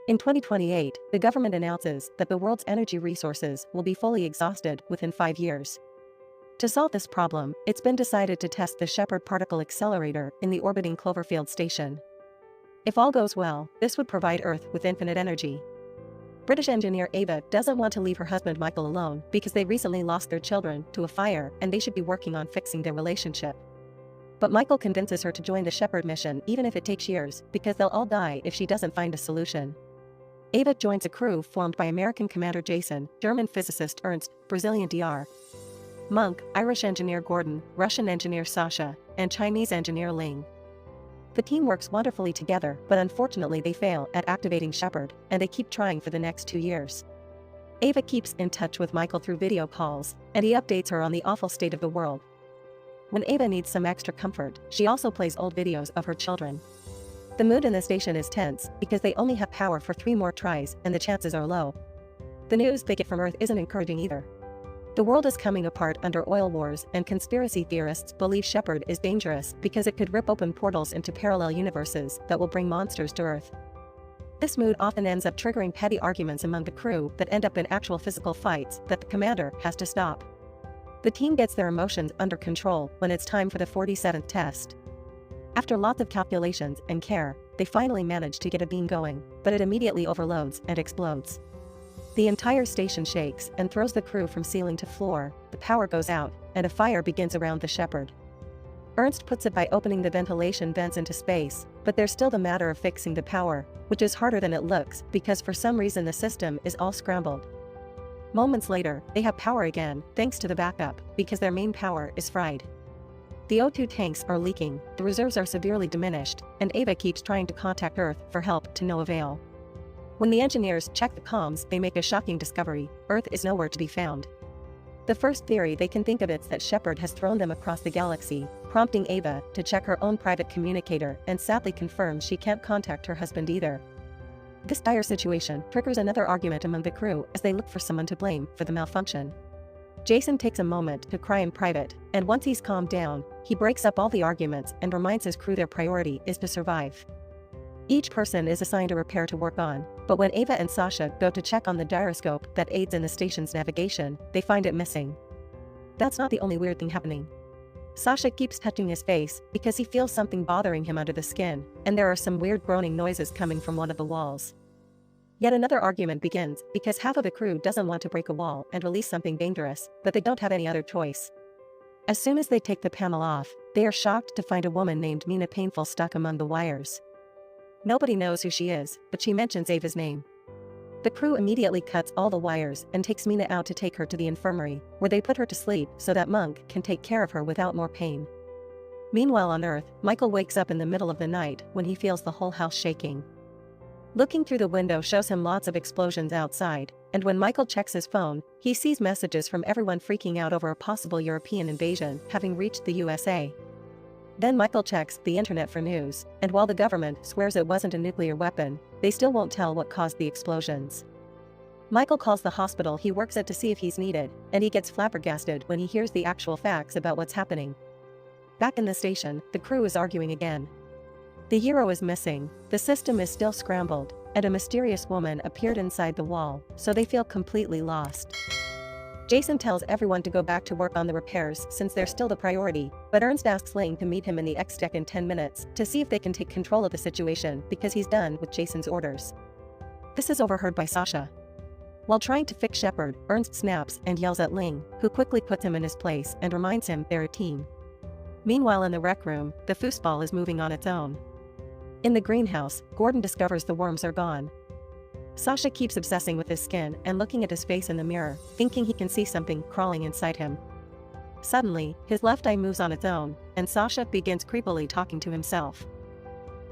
In 2028, the government announces that the world's energy resources will be fully exhausted within 5 years. To solve this problem, it's been decided to test the Shepard particle accelerator in the orbiting Cloverfield station. If all goes well, this would provide Earth with infinite energy. British engineer Ava doesn't want to leave her husband Michael alone because they recently lost their children to a fire and they should be working on fixing their relationship. But Michael convinces her to join the Shepard mission even if it takes years, because they'll all die if she doesn't find a solution. Ava joins a crew formed by American commander Jason, German physicist Ernst, Brazilian Dr. Monk, Irish engineer Gordon, Russian engineer Sasha, and Chinese engineer Ling. The team works wonderfully together, but unfortunately they fail at activating Shepard, and they keep trying for the next 2 years. Ava keeps in touch with Michael through video calls, and he updates her on the awful state of the world. When Ava needs some extra comfort, she also plays old videos of her children. The mood in the station is tense, because they only have power for 3 more tries and the chances are low. The news they get from Earth isn't encouraging either. The world is coming apart under oil wars, and conspiracy theorists believe Shepard is dangerous because it could rip open portals into parallel universes that will bring monsters to Earth. This mood often ends up triggering petty arguments among the crew that end up in actual physical fights that the commander has to stop. The team gets their emotions under control when it's time for the 47th test. After lots of calculations and care, they finally manage to get a beam going, but it immediately overloads and explodes. The entire station shakes and throws the crew from ceiling to floor, the power goes out, and a fire begins around the Shepard. Ernst puts it by opening the ventilation vents into space, but there's still the matter of fixing the power, which is harder than it looks because for some reason the system is all scrambled. Moments later, they have power again, thanks to the backup, because their main power is fried. The O2 tanks are leaking, the reserves are severely diminished, and Ava keeps trying to contact Earth for help to no avail. When the engineers check the comms, they make a shocking discovery: Earth is nowhere to be found. The first theory they can think of is that Shepard has thrown them across the galaxy, prompting Ava to check her own private communicator and sadly confirms she can't contact her husband either. This dire situation triggers another argument among the crew as they look for someone to blame for the malfunction. Jason takes a moment to cry in private, and once he's calmed down, he breaks up all the arguments and reminds his crew their priority is to survive. Each person is assigned a repair to work on, but when Ava and Sasha go to check on the gyroscope that aids in the station's navigation, they find it missing. That's not the only weird thing happening. Sasha keeps touching his face because he feels something bothering him under the skin, and there are some weird groaning noises coming from one of the walls. Yet another argument begins because half of the crew doesn't want to break a wall and release something dangerous, but they don't have any other choice. As soon as they take the panel off, they are shocked to find a woman named Mina Painful stuck among the wires. Nobody knows who she is, but she mentions Ava's name. The crew immediately cuts all the wires and takes Mina out to take her to the infirmary, where they put her to sleep so that Monk can take care of her without more pain. Meanwhile on Earth, Michael wakes up in the middle of the night when he feels the whole house shaking. Looking through the window shows him lots of explosions outside, and when Michael checks his phone, he sees messages from everyone freaking out over a possible European invasion having reached the USA. Then Michael checks the internet for news, and while the government swears it wasn't a nuclear weapon, they still won't tell what caused the explosions. Michael calls the hospital he works at to see if he's needed, and he gets flabbergasted when he hears the actual facts about what's happening. Back in the station, the crew is arguing again. The hero is missing, the system is still scrambled, and a mysterious woman appeared inside the wall, so they feel completely lost. Jason tells everyone to go back to work on the repairs since they're still the priority, but Ernst asks Ling to meet him in the X-Deck in 10 minutes to see if they can take control of the situation because he's done with Jason's orders. This is overheard by Sasha. While trying to fix Shepard, Ernst snaps and yells at Ling, who quickly puts him in his place and reminds him they're a team. Meanwhile in the rec room, the foosball is moving on its own. In the greenhouse, Gordon discovers the worms are gone. Sasha keeps obsessing with his skin and looking at his face in the mirror, thinking he can see something crawling inside him. Suddenly, his left eye moves on its own, and Sasha begins creepily talking to himself.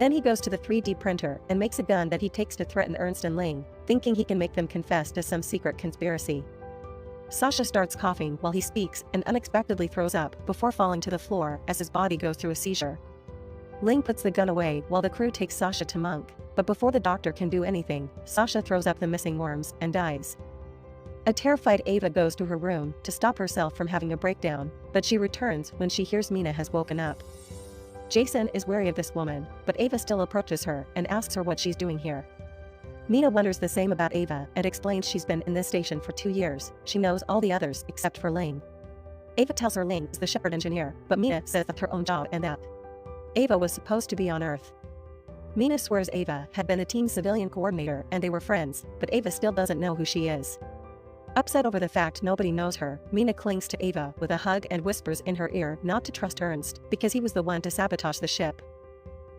Then he goes to the 3D printer and makes a gun that he takes to threaten Ernst and Ling, thinking he can make them confess to some secret conspiracy. Sasha starts coughing while he speaks and unexpectedly throws up before falling to the floor as his body goes through a seizure. Ling puts the gun away while the crew takes Sasha to Monk, but before the doctor can do anything, Sasha throws up the missing worms and dies. A terrified Ava goes to her room to stop herself from having a breakdown, but she returns when she hears Mina has woken up. Jason is wary of this woman, but Ava still approaches her and asks her what she's doing here. Mina wonders the same about Ava and explains she's been in this station for 2 years. She knows all the others except for Ling. Ava tells her Ling is the shepherd engineer, but Mina says that's her own job and that Ava was supposed to be on Earth. Mina swears Ava had been the team's civilian coordinator and they were friends, but Ava still doesn't know who she is. Upset over the fact nobody knows her, Mina clings to Ava with a hug and whispers in her ear not to trust Ernst because he was the one to sabotage the ship.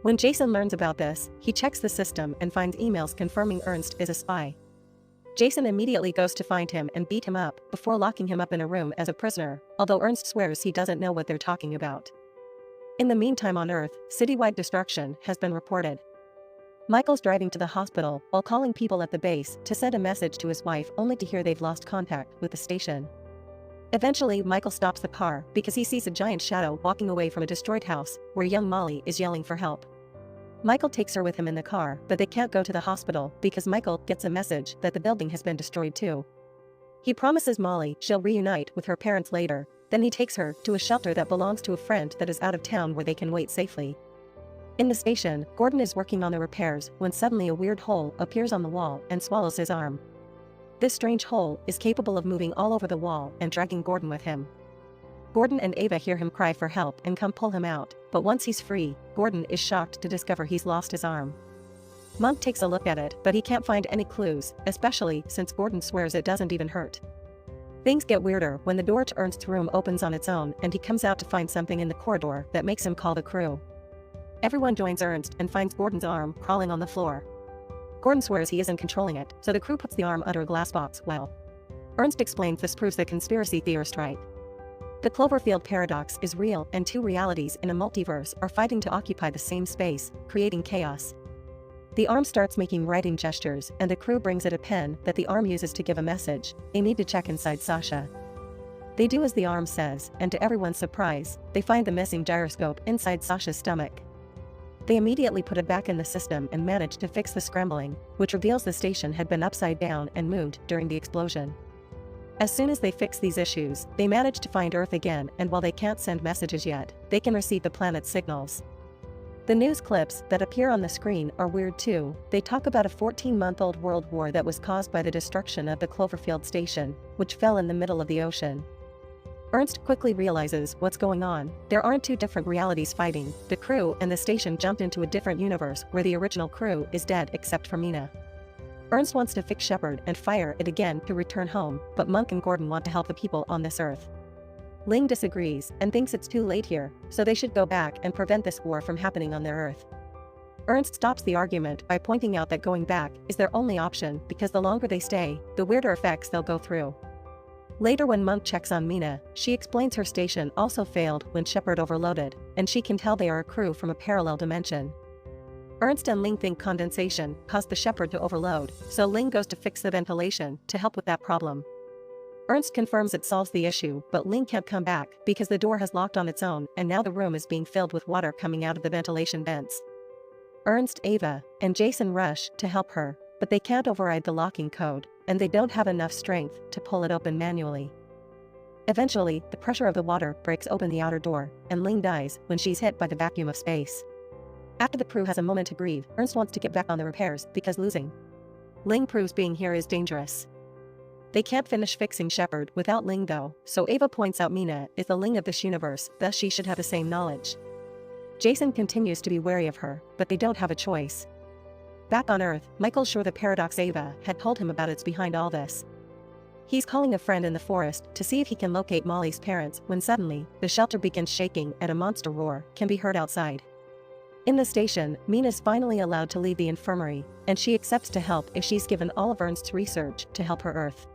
When Jason learns about this, he checks the system and finds emails confirming Ernst is a spy. Jason immediately goes to find him and beat him up before locking him up in a room as a prisoner, although Ernst swears he doesn't know what they're talking about. In the meantime on Earth, citywide destruction has been reported. Michael's driving to the hospital while calling people at the base to send a message to his wife only to hear they've lost contact with the station. Eventually, Michael stops the car because he sees a giant shadow walking away from a destroyed house where young Molly is yelling for help. Michael takes her with him in the car, but they can't go to the hospital because Michael gets a message that the building has been destroyed too. He promises Molly she'll reunite with her parents later, then he takes her to a shelter that belongs to a friend that is out of town where they can wait safely. In the station, Gordon is working on the repairs when suddenly a weird hole appears on the wall and swallows his arm. This strange hole is capable of moving all over the wall and dragging Gordon with him. Gordon and Ava hear him cry for help and come pull him out, but once he's free, Gordon is shocked to discover he's lost his arm. Monk takes a look at it, but he can't find any clues, especially since Gordon swears it doesn't even hurt. Things get weirder when the door to Ernst's room opens on its own and he comes out to find something in the corridor that makes him call the crew. Everyone joins Ernst and finds Gordon's arm crawling on the floor. Gordon swears he isn't controlling it, so the crew puts the arm under a glass box while Ernst explains this proves the conspiracy theorist right. The Cloverfield Paradox is real and two realities in a multiverse are fighting to occupy the same space, creating chaos. The arm starts making writing gestures and the crew brings it a pen that the arm uses to give a message. They need to check inside Sasha. They do as the arm says, and to everyone's surprise, they find the missing gyroscope inside Sasha's stomach. They immediately put it back in the system and manage to fix the scrambling, which reveals the station had been upside down and moved during the explosion. As soon as they fix these issues, they manage to find Earth again, and while they can't send messages yet, they can receive the planet's signals. The news clips that appear on the screen are weird too. They talk about a 14-month-old world war that was caused by the destruction of the Cloverfield station, which fell in the middle of the ocean. Ernst quickly realizes what's going on. There aren't two different realities fighting. The crew and the station jumped into a different universe where the original crew is dead except for Mina. Ernst wants to fix Shepard and fire it again to return home, but Monk and Gordon want to help the people on this Earth. Ling disagrees and thinks it's too late here, so they should go back and prevent this war from happening on their Earth. Ernst stops the argument by pointing out that going back is their only option because the longer they stay, the weirder effects they'll go through. Later when Monk checks on Mina, she explains her station also failed when Shepard overloaded, and she can tell they are a crew from a parallel dimension. Ernst and Ling think condensation caused the Shepard to overload, so Ling goes to fix the ventilation to help with that problem. Ernst confirms it solves the issue, but Ling can't come back because the door has locked on its own and now the room is being filled with water coming out of the ventilation vents. Ernst, Ava, and Jason rush to help her, but they can't override the locking code, and they don't have enough strength to pull it open manually. Eventually, the pressure of the water breaks open the outer door, and Ling dies when she's hit by the vacuum of space. After the crew has a moment to breathe, Ernst wants to get back on the repairs because losing Ling proves being here is dangerous. They can't finish fixing Shepard without Ling though, so Ava points out Mina is the Ling of this universe, thus she should have the same knowledge. Jason continues to be wary of her, but they don't have a choice. Back on Earth, Michael's sure the paradox Ava had told him about is behind all this. He's calling a friend in the forest to see if he can locate Molly's parents when suddenly, the shelter begins shaking and a monster roar can be heard outside. In the station, Mina's finally allowed to leave the infirmary, and she accepts to help if she's given all of Ernst's research to help her Earth.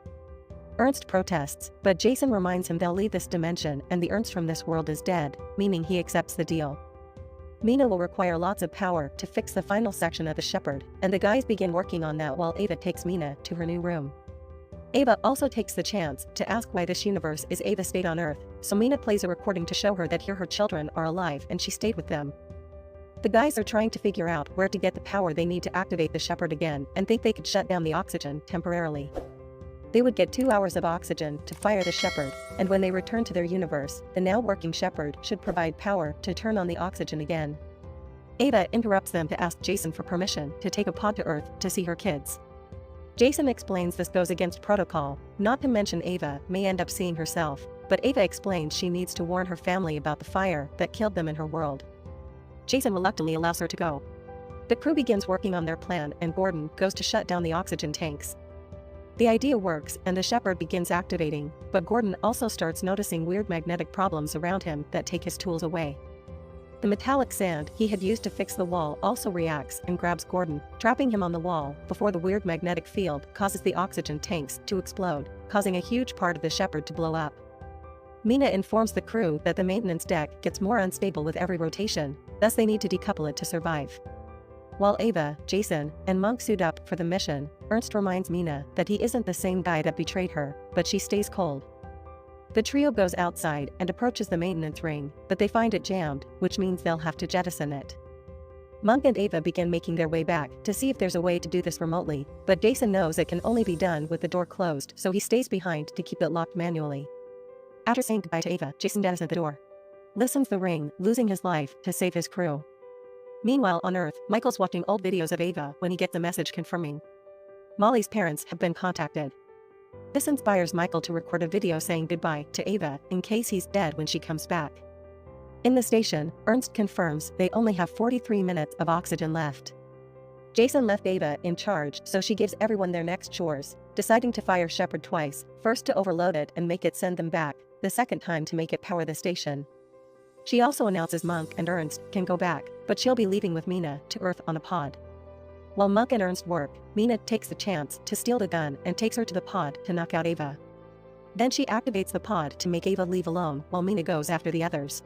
Ernst protests, but Jason reminds him they'll leave this dimension and the Ernst from this world is dead, meaning he accepts the deal. Mina will require lots of power to fix the final section of the Shepard, and the guys begin working on that while Ava takes Mina to her new room. Ava also takes the chance to ask why this universe is Ava's state on Earth, so Mina plays a recording to show her that here her children are alive and she stayed with them. The guys are trying to figure out where to get the power they need to activate the Shepard again and think they could shut down the oxygen temporarily. They would get 2 hours of oxygen to fire the Shepard, and when they return to their universe, the now working Shepard should provide power to turn on the oxygen again. Ava interrupts them to ask Jason for permission to take a pod to Earth to see her kids. Jason explains this goes against protocol, not to mention Ava may end up seeing herself, but Ava explains she needs to warn her family about the fire that killed them in her world. Jason reluctantly allows her to go. The crew begins working on their plan and Gordon goes to shut down the oxygen tanks. The idea works and the Shepherd begins activating, but Gordon also starts noticing weird magnetic problems around him that take his tools away. The metallic sand he had used to fix the wall also reacts and grabs Gordon, trapping him on the wall before the weird magnetic field causes the oxygen tanks to explode, causing a huge part of the Shepherd to blow up. Mina informs the crew that the maintenance deck gets more unstable with every rotation, thus they need to decouple it to survive. While Ava, Jason, and Monk suit up for the mission, Ernst reminds Mina that he isn't the same guy that betrayed her, but she stays cold. The trio goes outside and approaches the maintenance ring, but they find it jammed, which means they'll have to jettison it. Monk and Ava begin making their way back to see if there's a way to do this remotely, but Jason knows it can only be done with the door closed, so he stays behind to keep it locked manually. After saying goodbye to Ava, Jason jettisons the door. Listens the ring, losing his life to save his crew. Meanwhile on Earth, Michael's watching old videos of Ava when he gets a message confirming Molly's parents have been contacted. This inspires Michael to record a video saying goodbye to Ava in case he's dead when she comes back. In the station, Ernst confirms they only have 43 minutes of oxygen left. Jason left Ava in charge, so she gives everyone their next chores, deciding to fire Shepherd twice, first to overload it and make it send them back, the second time to make it power the station. She also announces Monk and Ernst can go back, but she'll be leaving with Mina to Earth on a pod. While Monk and Ernst work, Mina takes the chance to steal the gun and takes her to the pod to knock out Ava. Then she activates the pod to make Ava leave alone while Mina goes after the others.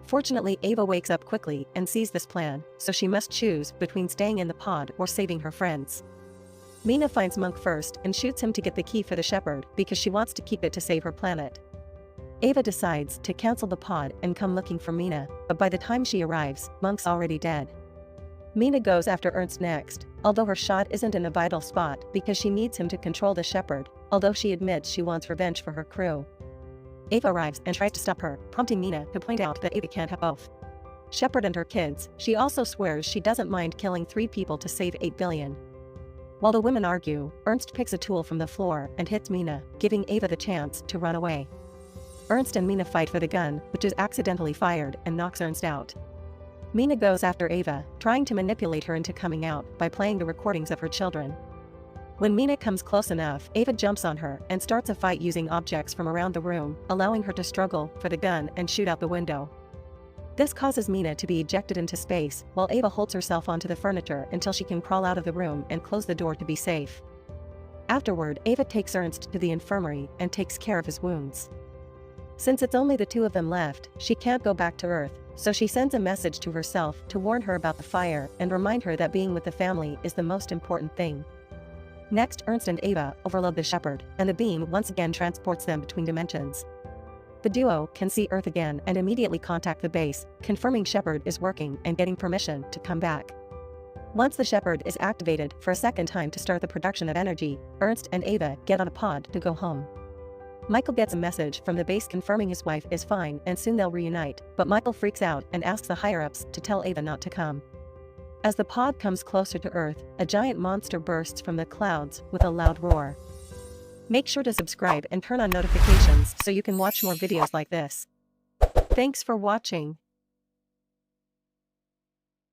Fortunately, Ava wakes up quickly and sees this plan, so she must choose between staying in the pod or saving her friends. Mina finds Monk first and shoots him to get the key for the Shepherd because she wants to keep it to save her planet. Ava decides to cancel the pod and come looking for Mina, but by the time she arrives, Monk's already dead. Mina goes after Ernst next, although her shot isn't in a vital spot because she needs him to control the Shepherd, although she admits she wants revenge for her crew. Ava arrives and tries to stop her, prompting Mina to point out that Ava can't have both Shepherd and her kids. She also swears she doesn't mind killing 3 people to save 8 billion. While the women argue, Ernst picks a tool from the floor and hits Mina, giving Ava the chance to run away. Ernst and Mina fight for the gun, which is accidentally fired and knocks Ernst out. Mina goes after Ava, trying to manipulate her into coming out by playing the recordings of her children. When Mina comes close enough, Ava jumps on her and starts a fight using objects from around the room, allowing her to struggle for the gun and shoot out the window. This causes Mina to be ejected into space, while Ava holds herself onto the furniture until she can crawl out of the room and close the door to be safe. Afterward, Ava takes Ernst to the infirmary and takes care of his wounds. Since it's only the 2 of them left, she can't go back to Earth, so she sends a message to herself to warn her about the fire and remind her that being with the family is the most important thing. Next, Ernst and Ava overload the Shepherd, and the beam once again transports them between dimensions. The duo can see Earth again and immediately contact the base, confirming Shepherd is working and getting permission to come back. Once the Shepherd is activated for a second time to start the production of energy, Ernst and Ava get on a pod to go home. Michael gets a message from the base confirming his wife is fine and soon they'll reunite, but Michael freaks out and asks the higher-ups to tell Ava not to come. As the pod comes closer to Earth, a giant monster bursts from the clouds with a loud roar. Make sure to subscribe and turn on notifications so you can watch more videos like this. Thanks for watching.